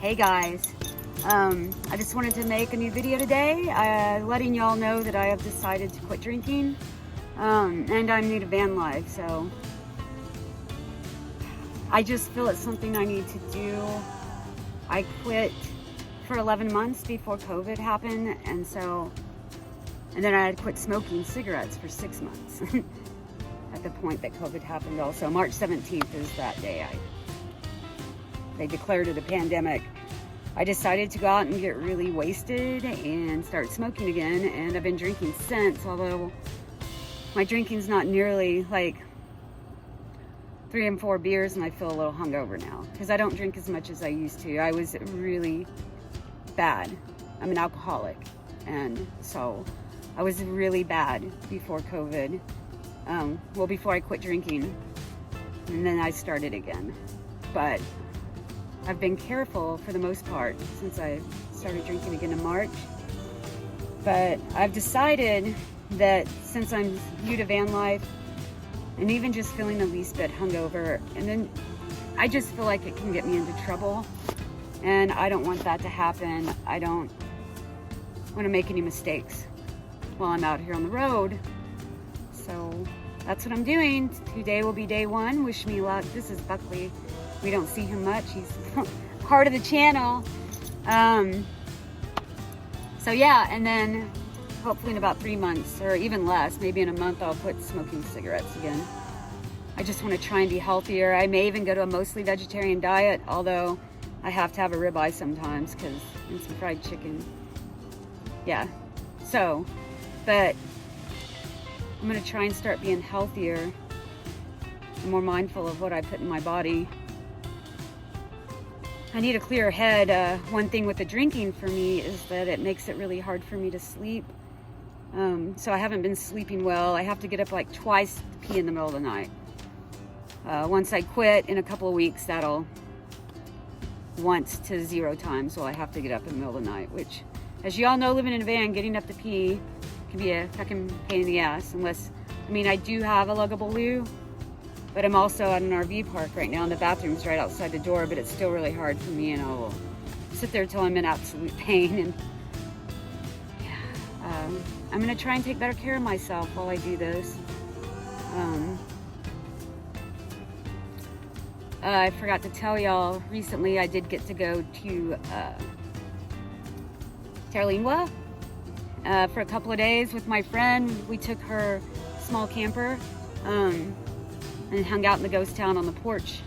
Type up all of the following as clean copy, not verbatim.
Hey guys, I just wanted to make a new video today, letting y'all know that I have decided to quit drinking, and I'm new to van life, so I just feel it's something I need to do. I quit for 11 months before COVID happened, and then I had quit smoking cigarettes for 6 months at the point that COVID happened also. March 17th is that day they declared it a pandemic. I decided to go out and get really wasted and start smoking again, and I've been drinking since, although my drinking's not nearly like 3 and 4 beers, and I feel a little hungover now because I don't drink as much as I used to. I was really bad. I'm an alcoholic, and so I was really bad before COVID. Before I quit drinking, and then I started again. But I've been careful for the most part since I started drinking again in March. But I've decided that since I'm new to van life, and even just feeling the least bit hungover, and then I just feel like it can get me into trouble, and I don't want that to happen. I don't want to make any mistakes while I'm out here on the road. So that's what I'm doing. Today will be day 1. Wish me luck. This is Buckley. We don't see him much. He's part of the channel. So yeah, and then hopefully in about 3 months, or even less, maybe in a month, I'll quit smoking cigarettes again. I just want to try and be healthier. I may even go to a mostly vegetarian diet, although I have to have a ribeye sometimes and some fried chicken. Yeah. So, but I'm going to try and start being healthier and more mindful of what I put in my body. I need a clearer head. One thing with the drinking for me is that it makes it really hard for me to sleep. So I haven't been sleeping well. I have to get up like twice to pee in the middle of the night. Once I quit in a couple of weeks, that'll once to 0 times. So I have to get up in the middle of the night, which, as you all know, living in a van, getting up to pee can be a fucking pain in the ass. I do have a luggable loo, but I'm also at an RV park right now, and the bathroom's right outside the door, but it's still really hard for me, and I'll sit there till I'm in absolute pain. And yeah, I'm gonna try and take better care of myself while I do this. I forgot to tell y'all, recently I did get to go to Terlingua for a couple of days with my friend. We took her small camper and hung out in the ghost town on the porch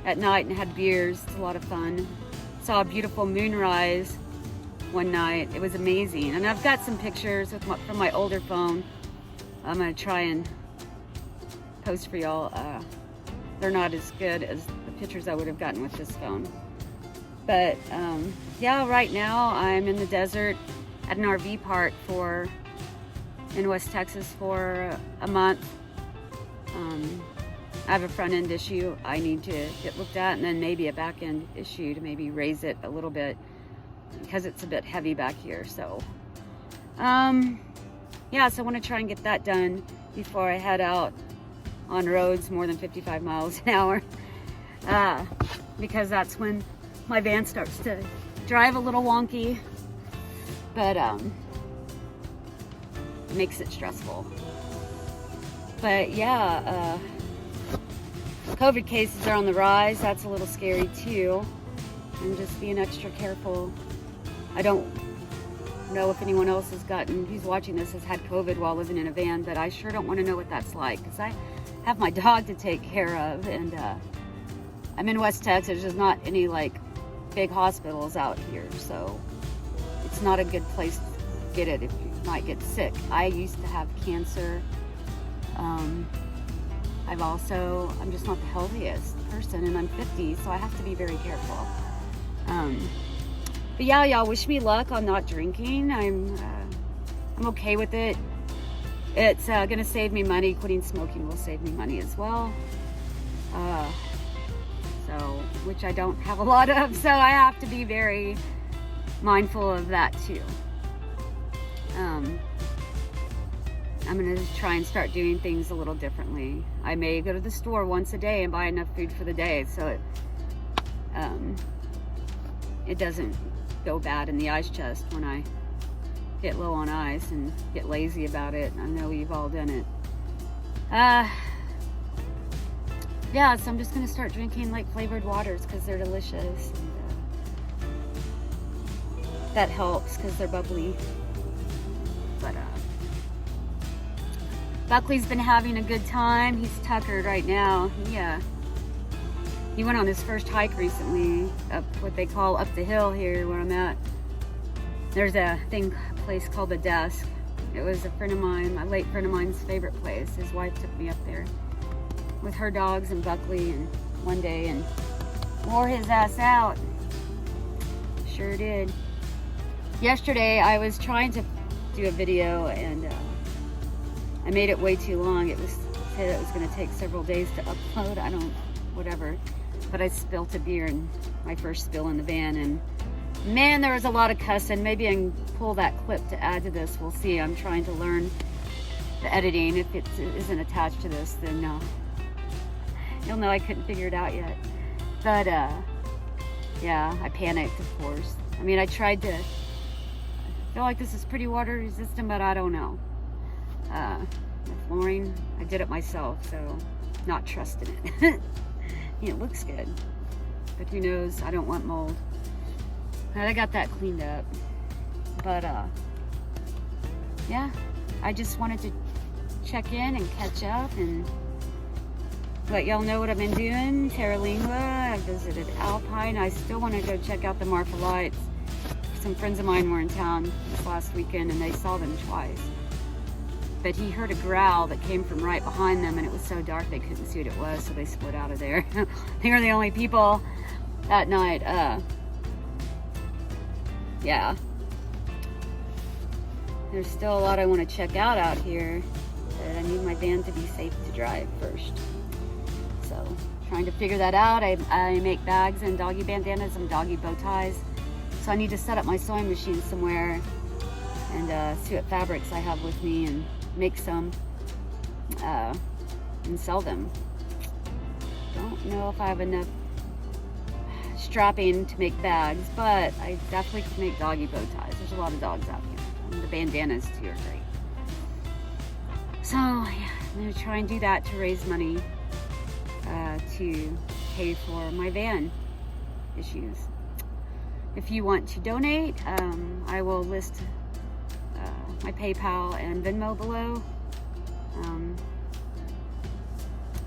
at night and had beers. It's a lot of fun. Saw a beautiful moonrise one night. It was amazing. And I've got some pictures from my older phone. I'm gonna try and post for y'all. They're not as good as the pictures I would have gotten with this phone. But yeah, right now I'm in the desert at an RV park in West Texas for a month. I have a front end issue I need to get looked at, and then maybe a back end issue to maybe raise it a little bit because it's a bit heavy back here. So yeah, so I want to try and get that done before I head out on roads more than 55 miles an hour, because that's when my van starts to drive a little wonky, but makes it stressful. But yeah, COVID cases are on the rise. That's a little scary too. I'm just being extra careful. I don't know if anyone else who's watching this has had COVID while living in a van, but I sure don't want to know what that's like, because I have my dog to take care of, and I'm in West Texas. There's not any like big hospitals out here, so it's not a good place to get it if you might get sick. I used to have cancer. I'm just not the healthiest person, and I'm 50, so I have to be very careful. But yeah, y'all, wish me luck on not drinking. I'm okay with it. It's gonna save me money. Quitting smoking will save me money as well. Which I don't have a lot of, so I have to be very mindful of that too. I'm gonna try and start doing things a little differently. I may go to the store once a day and buy enough food for the day, so it doesn't go bad in the ice chest when I get low on ice and get lazy about it. I know we've all done it. Yeah, so I'm just gonna start drinking like flavored waters because they're delicious. And, that helps because they're bubbly. But Buckley's been having a good time. He's tuckered right now. He went on his first hike recently up what they call up the hill here where I'm at. There's a place called the Desk. It was a friend of mine, my late friend of mine's favorite place. His wife took me up there with her dogs and Buckley and one day and wore his ass out. Sure did. Yesterday I was trying to do a video and I made it way too long. It said it was going to take several days to upload. Whatever. But I spilled a beer in my first spill in the van, and man, there was a lot of cussing. Maybe I can pull that clip to add to this. We'll see. I'm trying to learn the editing. If it isn't attached to this, then you'll know I couldn't figure it out yet. But yeah, I panicked, of course. I mean, I tried to. I feel like this is pretty water resistant, but I don't know. The flooring, I did it myself, so not trusting it. It looks good, but who knows? I don't want mold. I got that cleaned up, but yeah, I just wanted to check in and catch up and let y'all know what I've been doing. Terralingua, I visited Alpine. I still want to go check out the Marfa Lights. Some friends of mine were in town this last weekend and they saw them twice. But he heard a growl that came from right behind them, and it was so dark they couldn't see what it was, so they split out of there. They were the only people that night. Yeah. There's still a lot I want to check out here, but I need my van to be safe to drive first. So, trying to figure that out. I make bags and doggy bandanas and doggy bow ties. So I need to set up my sewing machine somewhere and see what fabrics I have with me and make some and sell them. Don't know if I have enough strapping to make bags, but I definitely could make doggy bow ties. There's a lot of dogs out here. And the bandanas too are great. So yeah, I'm gonna try and do that to raise money to pay for my van issues. If you want to donate, I will list my PayPal and Venmo below.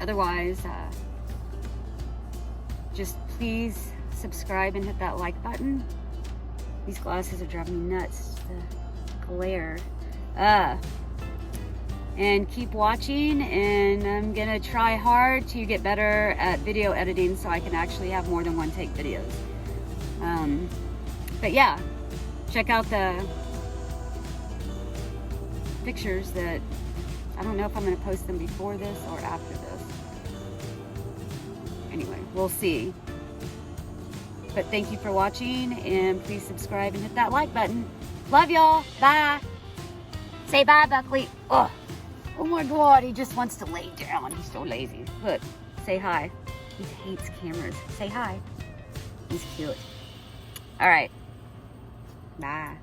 Otherwise, just please subscribe and hit that like button. These glasses are driving me nuts, the glare. And keep watching, and I'm gonna try hard to get better at video editing so I can actually have more than one take videos. But yeah, check out the pictures that, I don't know if I'm going to post them before this or after this. Anyway, we'll see. But thank you for watching, and please subscribe and hit that like button. Love y'all. Bye. Say bye, Buckley. Oh my God, he just wants to lay down. He's so lazy. Look, say hi. He hates cameras. Say hi. He's cute. All right. Bye.